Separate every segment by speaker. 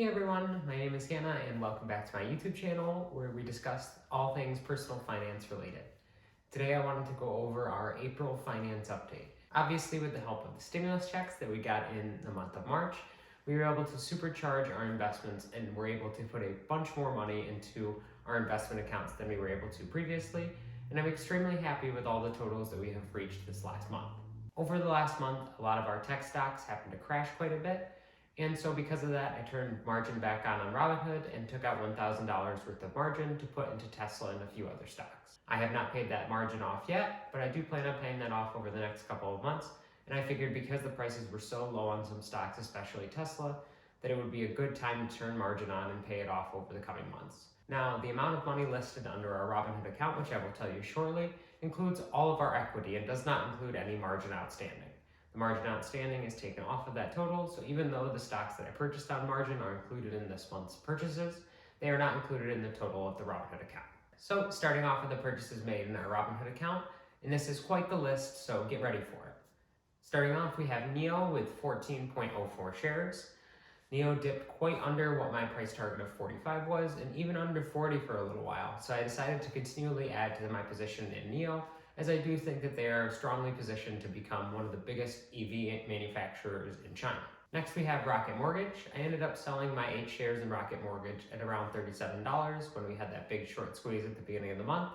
Speaker 1: Hey everyone, my name is Hannah and welcome back to my YouTube channel where we discuss all things personal finance related. Today I wanted to go over our April finance update. Obviously, with the help of the stimulus checks that we got in the month of March, we were able to supercharge our investments and were able to put a bunch more money into our investment accounts than we were able to previously, and I'm extremely happy with all the totals that we have reached this last month. Over the last month, a lot of our tech stocks happened to crash quite a bit, and so because of that, I turned margin back on Robinhood and took out $1,000 worth of margin to put into Tesla and a few other stocks. I have not paid that margin off yet, but I do plan on paying that off over the next couple of months. And I figured because the prices were so low on some stocks, especially Tesla, that it would be a good time to turn margin on and pay it off over the coming months. Now, the amount of money listed under our Robinhood account, which I will tell you shortly, includes all of our equity and does not include any margin outstanding. The margin outstanding is taken off of that total, so even though the stocks that I purchased on margin are included in this month's purchases, they are not included in the total of the Robinhood account. So starting off with the purchases made in our Robinhood account, and this is quite the list, so get ready for it. Starting off, we have NIO with 14.04 shares. NIO dipped quite under what my price target of 45 was, and even under 40 for a little while, so I decided to continually add to my position in NIO, as I do think that they are strongly positioned to become one of the biggest EV manufacturers in China. Next, we have Rocket Mortgage. I ended up selling my 8 shares in Rocket Mortgage at around $37 when we had that big short squeeze at the beginning of the month,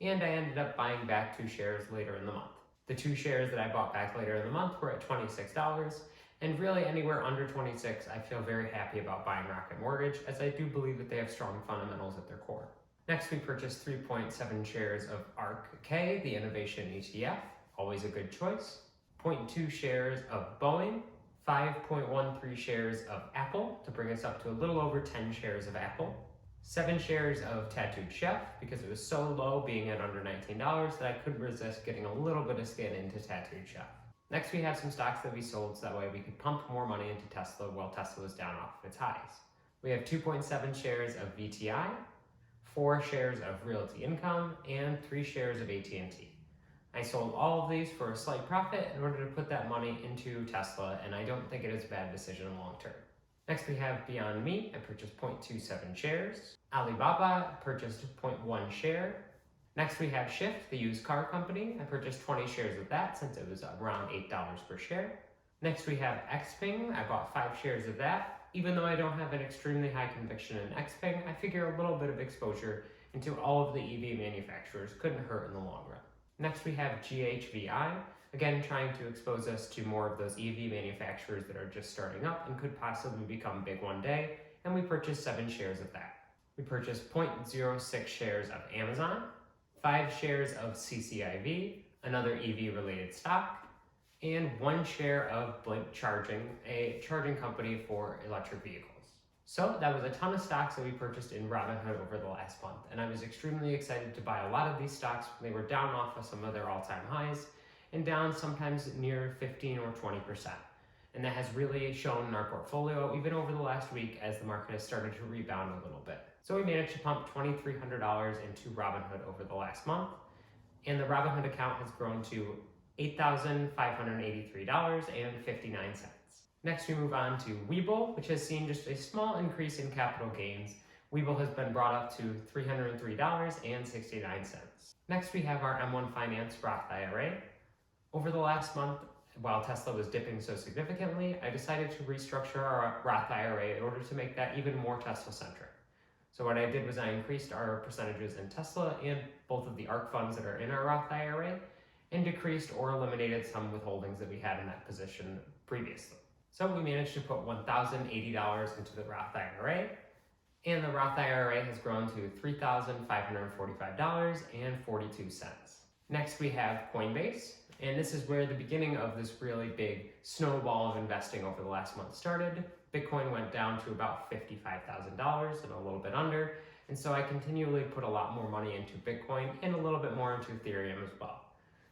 Speaker 1: and I ended up buying back 2 shares later in the month. The 2 shares that I bought back later in the month were at $26, and really anywhere under 26, I feel very happy about buying Rocket Mortgage, as I do believe that they have strong fundamentals at their core. Next, we purchased 3.7 shares of ARK-K, the innovation ETF, always a good choice. 0.2 shares of Boeing, 5.13 shares of Apple, to bring us up to a little over 10 shares of Apple. 7 shares of Tattooed Chef, because it was so low, being at under $19, that I couldn't resist getting a little bit of skin into Tattooed Chef. Next, we have some stocks that we sold so that way we could pump more money into Tesla while Tesla was down off of its highs. We have 2.7 shares of VTI, 4 shares of Realty Income, and 3 shares of AT&T. I sold all of these for a slight profit in order to put that money into Tesla, and I don't think it is a bad decision long term. Next, we have Beyond Meat. I purchased 0.27 shares. Alibaba purchased 0.1 share. Next, we have Shift, the used car company. I purchased 20 shares of that since it was around $8 per share. Next, we have Xpeng. I bought 5 shares of that. Even though I don't have an extremely high conviction in Xpeng, I figure a little bit of exposure into all of the EV manufacturers couldn't hurt in the long run. Next, we have GHVI, again trying to expose us to more of those EV manufacturers that are just starting up and could possibly become big one day, and we purchased 7 shares of that. We purchased 0.06 shares of Amazon, 5 shares of CCIV, another EV related stock, and 1 share of Blink Charging, a charging company for electric vehicles. So that was a ton of stocks that we purchased in Robinhood over the last month, and I was extremely excited to buy a lot of these stocks when they were down off of some of their all-time highs, and down sometimes near 15 or 20%. And that has really shown in our portfolio even over the last week as the market has started to rebound a little bit. So we managed to pump $2,300 into Robinhood over the last month, and the Robinhood account has grown to $8,583.59. Next, we move on to Webull, which has seen just a small increase in capital gains. Webull has been brought up to $303.69. Next, we have our M1 Finance Roth IRA. Over the last month, while Tesla was dipping so significantly, I decided to restructure our Roth IRA in order to make that even more Tesla-centric. So what I did was I increased our percentages in Tesla and both of the ARK funds that are in our Roth IRA, and decreased or eliminated some withholdings that we had in that position previously. So we managed to put $1,080 into the Roth IRA, and the Roth IRA has grown to $3,545.42. Next, we have Coinbase, and this is where the beginning of this really big snowball of investing over the last month started. Bitcoin went down to about $55,000 and a little bit under, and so I continually put a lot more money into Bitcoin and a little bit more into Ethereum as well.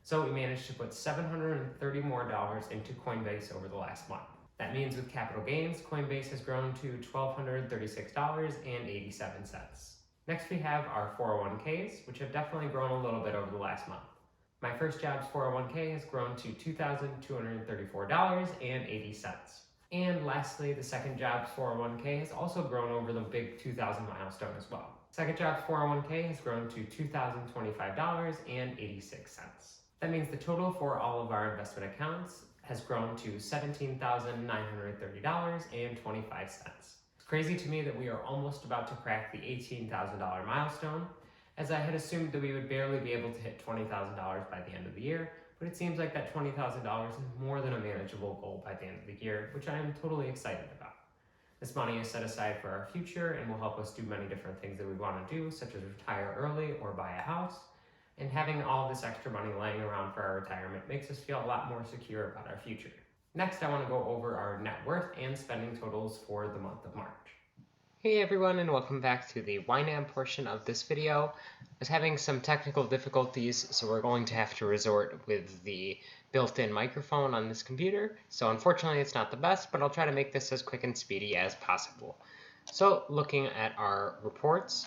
Speaker 1: So we managed to put $730 more into Coinbase over the last month. That means with capital gains, Coinbase has grown to $1,236.87. Next, we have our 401ks, which have definitely grown a little bit over the last month. My first job's 401k has grown to $2,234.80. And lastly, the Second Jobs 401k has also grown over the big 2,000 milestone as well. Second Jobs 401k has grown to $2,025.86. That means the total for all of our investment accounts has grown to $17,930.25. It's crazy to me that we are almost about to crack the $18,000 milestone, as I had assumed that we would barely be able to hit $20,000 by the end of the year, but it seems like that $20,000 is more than a manageable goal by the end of the year, which I am totally excited about. This money is set aside for our future and will help us do many different things that we want to do, such as retire early or buy a house. And having all this extra money laying around for our retirement makes us feel a lot more secure about our future. Next, I want to go over our net worth and spending totals for the month of March. Hey everyone, and welcome back to the YNAB portion of this video. I was having some technical difficulties, so we're going to have to resort with the built-in microphone on this computer. So unfortunately it's not the best, but I'll try to make this as quick and speedy as possible. So looking at our reports,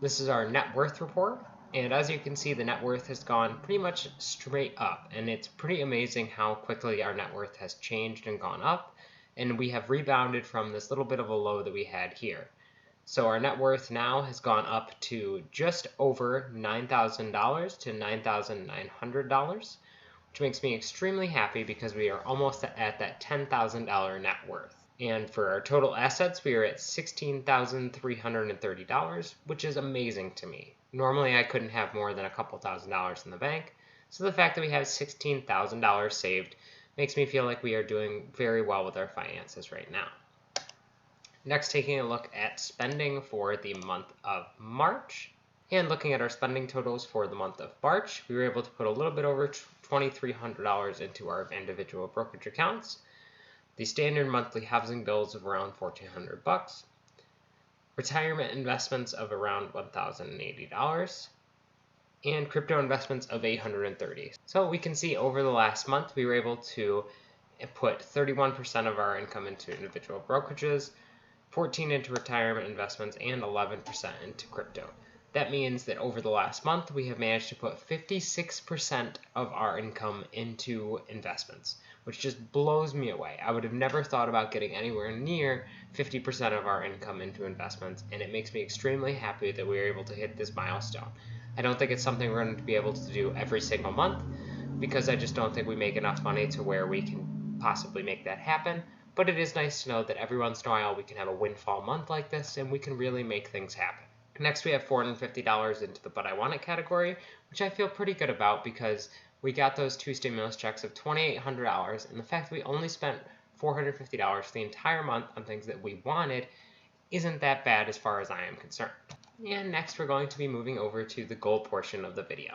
Speaker 1: this is our net worth report. And as you can see, the net worth has gone pretty much straight up, and it's pretty amazing how quickly our net worth has changed and gone up, and we have rebounded from this little bit of a low that we had here. So our net worth now has gone up to just over $9,000 to $9,900, which makes me extremely happy because we are almost at that $10,000 net worth. And for our total assets, we are at $16,330, which is amazing to me. Normally, I couldn't have more than a couple $1,000s in the bank, so the fact that we have $16,000 saved makes me feel like we are doing very well with our finances right now. Next, taking a look at spending for the month of March. And looking at our spending totals for the month of March, we were able to put a little bit over $2,300 into our individual brokerage accounts. The standard monthly housing bills of around $1,400. Retirement investments of around $1,080, and crypto investments of $830. So we can see over the last month we were able to put 31% of our income into individual brokerages, 14% into retirement investments, and 11% into crypto. That means that over the last month we have managed to put 56% of our income into investments, which just blows me away. I would have never thought about getting anywhere near 50% of our income into investments, and it makes me extremely happy that we were able to hit this milestone. I don't think it's something we're going to be able to do every single month, because I just don't think we make enough money to where we can possibly make that happen, but it is nice to know that every once in a while we can have a windfall month like this and we can really make things happen. Next, we have $450 into the But I Want It category, which I feel pretty good about because we got those two stimulus checks of $2,800, and the fact that we only spent $450 for the entire month on things that we wanted isn't that bad as far as I am concerned. And next, we're going to be moving over to the goal portion of the video.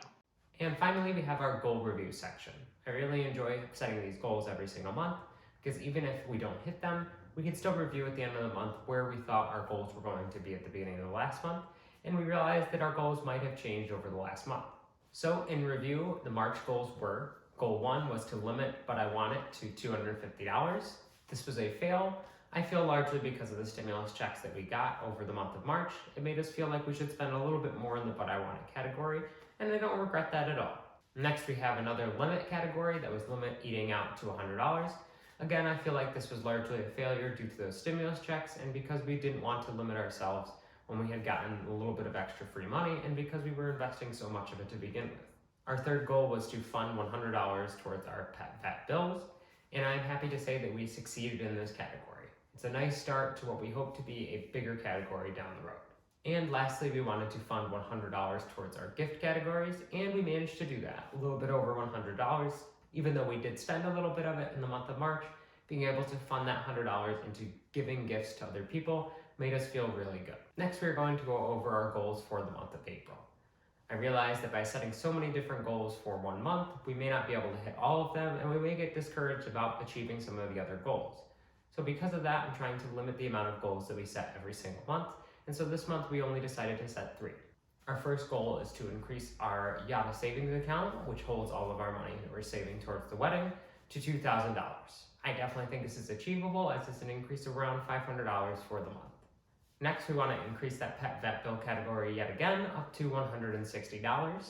Speaker 1: And finally, we have our goal review section. I really enjoy setting these goals every single month because even if we don't hit them, we can still review at the end of the month where we thought our goals were going to be at the beginning of the last month, and we realized that our goals might have changed over the last month. So in review, the March goals were, goal 1 was to limit But I Want It to $250. This was a fail. I feel largely because of the stimulus checks that we got over the month of March. It made us feel like we should spend a little bit more in the But I Want It category, and I don't regret that at all. Next, we have another limit category that was limit eating out to $100. Again, I feel like this was largely a failure due to those stimulus checks and because we didn't want to limit ourselves when we had gotten a little bit of extra free money and because we were investing so much of it to begin with. Our third goal was to fund $100 towards our pet vet bills, and I'm happy to say that we succeeded in this category. It's a nice start to what we hope to be a bigger category down the road. And lastly, we wanted to fund $100 towards our gift categories, and we managed to do that, a little bit over $100. Even though we did spend a little bit of it in the month of March, being able to fund that $100 into giving gifts to other people made us feel really good. Next, we're going to go over our goals for the month of April. I realized that by setting so many different goals for one month, we may not be able to hit all of them, and we may get discouraged about achieving some of the other goals. So because of that, I'm trying to limit the amount of goals that we set every single month, and so this month we only decided to set 3. Our first goal is to increase our Yada savings account, which holds all of our money that we're saving towards the wedding, to $2,000. I definitely think this is achievable as it's an increase of around $500 for the month. Next, we want to increase that pet vet bill category yet again up to $160.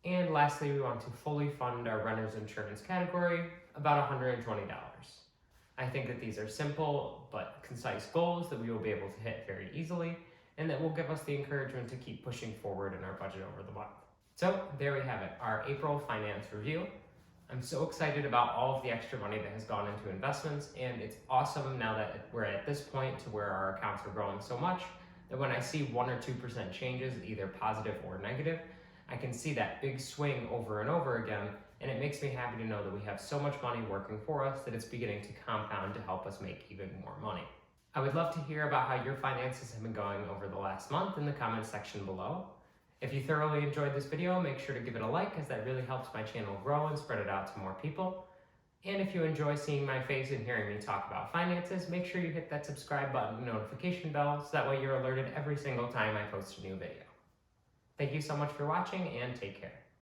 Speaker 1: And lastly, we want to fully fund our renter's insurance category, about $120. I think that these are simple but concise goals that we will be able to hit very easily, and that will give us the encouragement to keep pushing forward in our budget over the month. So there we have it, our April finance review. I'm so excited about all of the extra money that has gone into investments, and it's awesome now that we're at this point to where our accounts are growing so much that when I see 1 or 2% changes, either positive or negative, I can see that big swing over and over again, and it makes me happy to know that we have so much money working for us that it's beginning to compound to help us make even more money. I would love to hear about how your finances have been going over the last month in the comments section below. If you thoroughly enjoyed this video, make sure to give it a like, as that really helps my channel grow and spread it out to more people. And if you enjoy seeing my face and hearing me talk about finances, make sure you hit that subscribe button and notification bell so that way you're alerted every single time I post a new video. Thank you so much for watching, and take care.